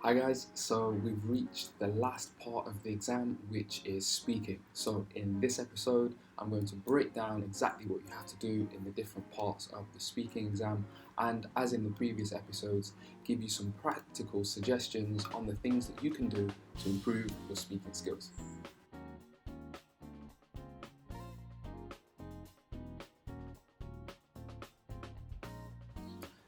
Hi guys, so we've reached the last part of the exam, which is speaking. So in this episode, I'm going to break down exactly what you have to do in the different parts of the speaking exam, and as in the previous episodes, give you some practical suggestions on the things that you can do to improve your speaking skills.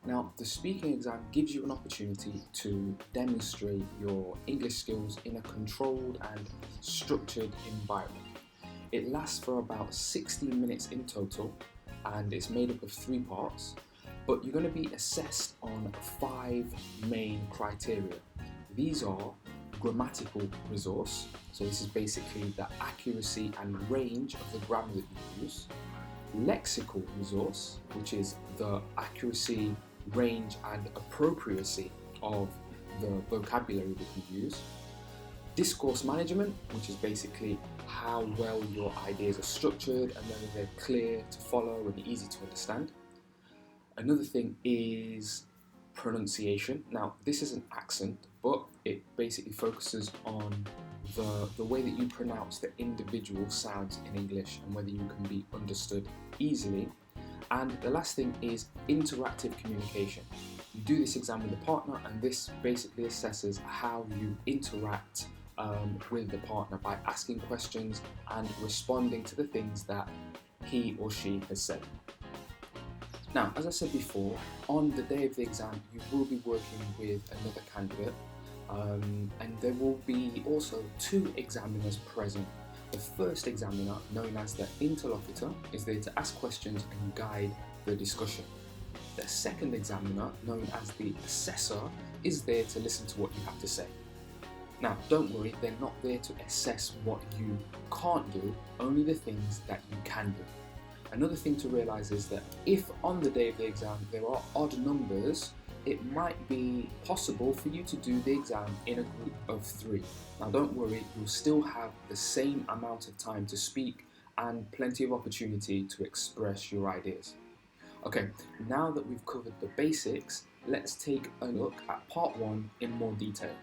Now, the speaking exam gives you an opportunity to demonstrate your English skills in a controlled and structured environment. It lasts for about 60 minutes in total and it's made up of 3 parts, but you're going to be assessed on 5 main criteria. These are grammatical resource, so this is basically the accuracy and range of the grammar that you use. Lexical resource, which is the accuracy, range and appropriacy of the vocabulary that you use. Discourse management, which is basically how well your ideas are structured and whether they're clear to follow and easy to understand. Another thing is pronunciation. Now, this is an accent, but it basically focuses on the way that you pronounce the individual sounds in English and whether you can be understood easily. And the last thing is interactive communication. You do this exam with a partner, and this basically assesses how you interact with the partner by asking questions and responding to the things that he or she has said. Now, as I said before, on the day of the exam, you will be working with another candidate, and there will be also 2 examiners present. The first examiner, known as the interlocutor, is there to ask questions and guide the discussion. The second examiner, known as the assessor, is there to listen to what you have to say. Now, don't worry, they're not there to assess what you can't do, only the things that you can do. Another thing to realise is that if on the day of the exam there are odd numbers, it might be possible for you to do the exam in a group of 3. Now don't worry, you'll still have the same amount of time to speak and plenty of opportunity to express your ideas. Okay, now that we've covered the basics, let's take a look at part 1 in more detail.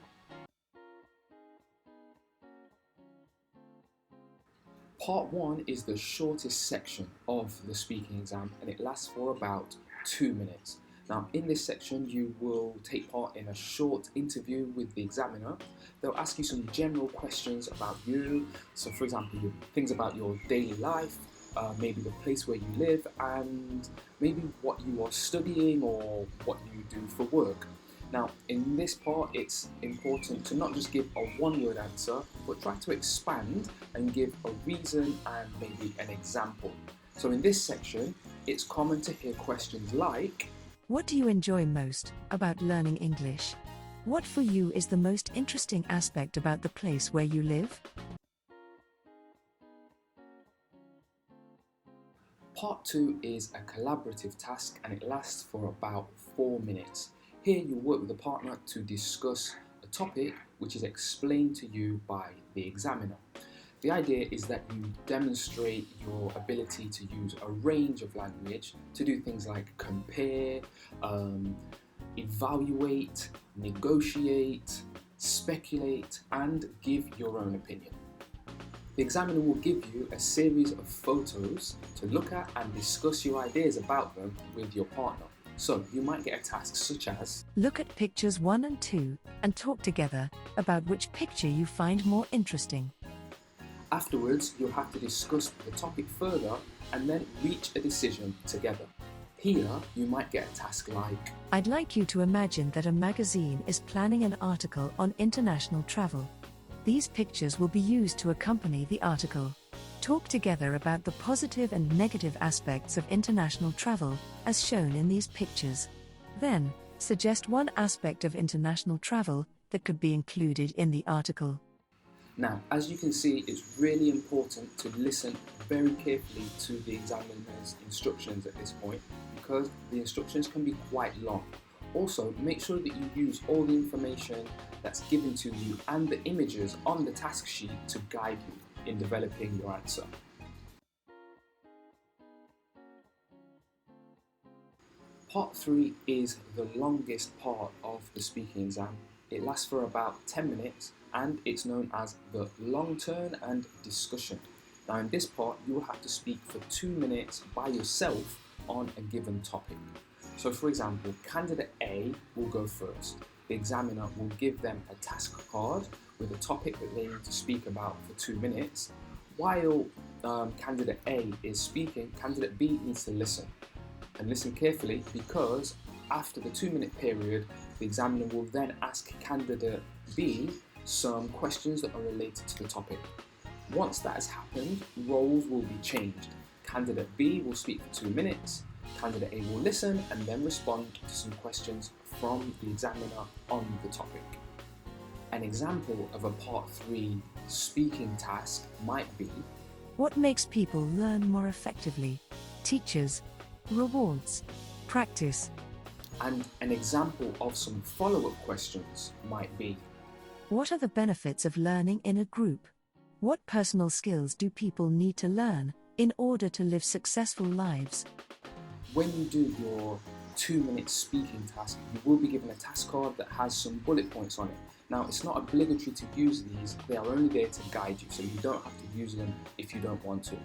Part 1 is the shortest section of the speaking exam and it lasts for about 2 minutes. Now, in this section, you will take part in a short interview with the examiner. They'll ask you some general questions about you. So, for example, things about your daily life, maybe the place where you live, and maybe what you are studying or what you do for work. Now, in this part, it's important to not just give a one-word answer, but try to expand and give a reason and maybe an example. So in this section, it's common to hear questions like, what do you enjoy most about learning English? What for you is the most interesting aspect about the place where you live? Part 2 is a collaborative task and it lasts for about 4 minutes. Here you work with a partner to discuss a topic which is explained to you by the examiner. The idea is that you demonstrate your ability to use a range of language to do things like compare, evaluate, negotiate, speculate, and give your own opinion. The examiner will give you a series of photos to look at and discuss your ideas about them with your partner. So you might get a task such as, look at pictures 1 and 2 and talk together about which picture you find more interesting. Afterwards, you'll have to discuss the topic further and then reach a decision together. Here, you might get a task like, I'd like you to imagine that a magazine is planning an article on international travel. These pictures will be used to accompany the article. Talk together about the positive and negative aspects of international travel, as shown in these pictures. Then, suggest one aspect of international travel that could be included in the article. Now, as you can see, it's really important to listen very carefully to the examiner's instructions at this point because the instructions can be quite long. Also, make sure that you use all the information that's given to you and the images on the task sheet to guide you in developing your answer. Part 3 is the longest part of the speaking exam It lasts for about 10 minutes and it's known as the long turn and discussion. Now in this part, you will have to speak for 2 minutes by yourself on a given topic. So for example, candidate A will go first. The examiner will give them a task card with a topic that they need to speak about for 2 minutes. While candidate A is speaking, candidate B needs to listen. And listen carefully, because after the 2 minute period, the examiner will then ask candidate B some questions that are related to the topic. Once that has happened, roles will be changed. Candidate B will speak for 2 minutes, candidate A will listen and then respond to some questions from the examiner on the topic. An example of a part 3 speaking task might be: what makes people learn more effectively? Teachers, rewards, practice. And an example of some follow-up questions might be: what are the benefits of learning in a group? What personal skills do people need to learn in order to live successful lives? When you do your 2 minute speaking task, you will be given a task card that has some bullet points on it. Now, it's not obligatory to use these, they are only there to guide you, so you don't have to use them if you don't want to.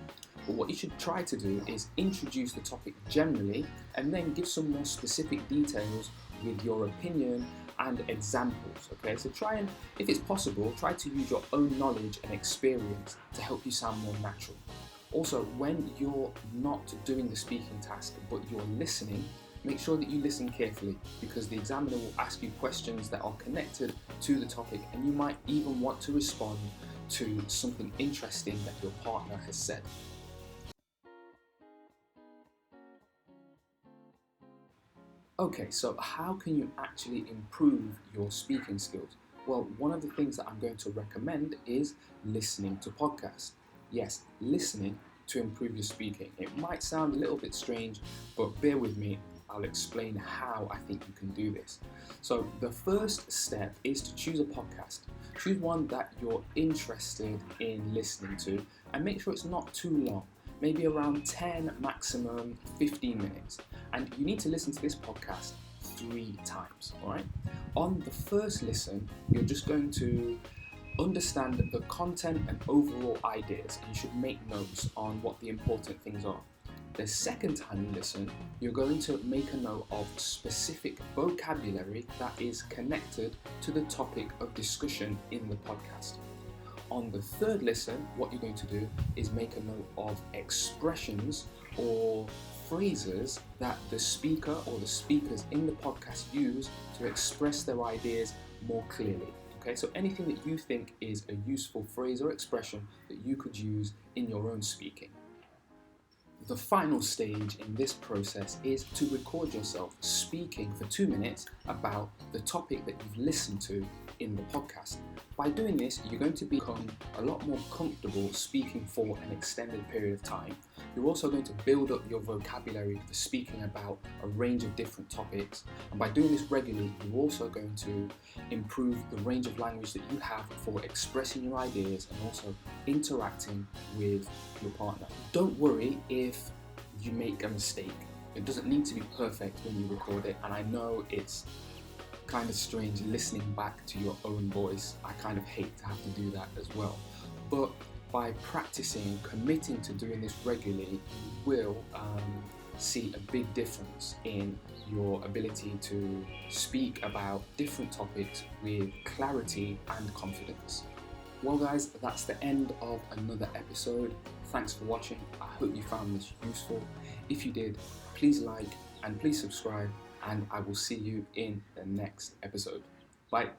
But what you should try to do is introduce the topic generally and then give some more specific details with your opinion and examples, okay? So try and, if it's possible, try to use your own knowledge and experience to help you sound more natural. Also, when you're not doing the speaking task but you're listening, make sure that you listen carefully, because the examiner will ask you questions that are connected to the topic and you might even want to respond to something interesting that your partner has said. Okay, so how can you actually improve your speaking skills? Well, one of the things that I'm going to recommend is listening to podcasts. Yes, listening to improve your speaking. It might sound a little bit strange, but bear with me. I'll explain how I think you can do this. So the first step is to choose a podcast. Choose one that you're interested in listening to and make sure it's not too long. Maybe around 10, maximum 15 minutes. And you need to listen to this podcast 3 times, all right? On the first listen, you're just going to understand the content and overall ideas, and you should make notes on what the important things are. The second time you listen, you're going to make a note of specific vocabulary that is connected to the topic of discussion in the podcast. On the third listen, what you're going to do is make a note of expressions or phrases that the speaker or the speakers in the podcast use to express their ideas more clearly. Okay, so anything that you think is a useful phrase or expression that you could use in your own speaking. The final stage in this process is to record yourself speaking for 2 minutes about the topic that you've listened to in the podcast. By doing this, you're going to become a lot more comfortable speaking for an extended period of time. You're also going to build up your vocabulary for speaking about a range of different topics. And by doing this regularly, you're also going to improve the range of language that you have for expressing your ideas and also interacting with your partner. Don't worry if you make a mistake. It doesn't need to be perfect when you record it, and I know it's kind of strange listening back to your own voice. I kind of hate to have to do that as well. But by practicing, committing to doing this regularly, you will see a big difference in your ability to speak about different topics with clarity and confidence. Well guys, that's the end of another episode. Thanks for watching. I hope you found this useful. If you did, please like and please subscribe, and I will see you in the next episode. Bye.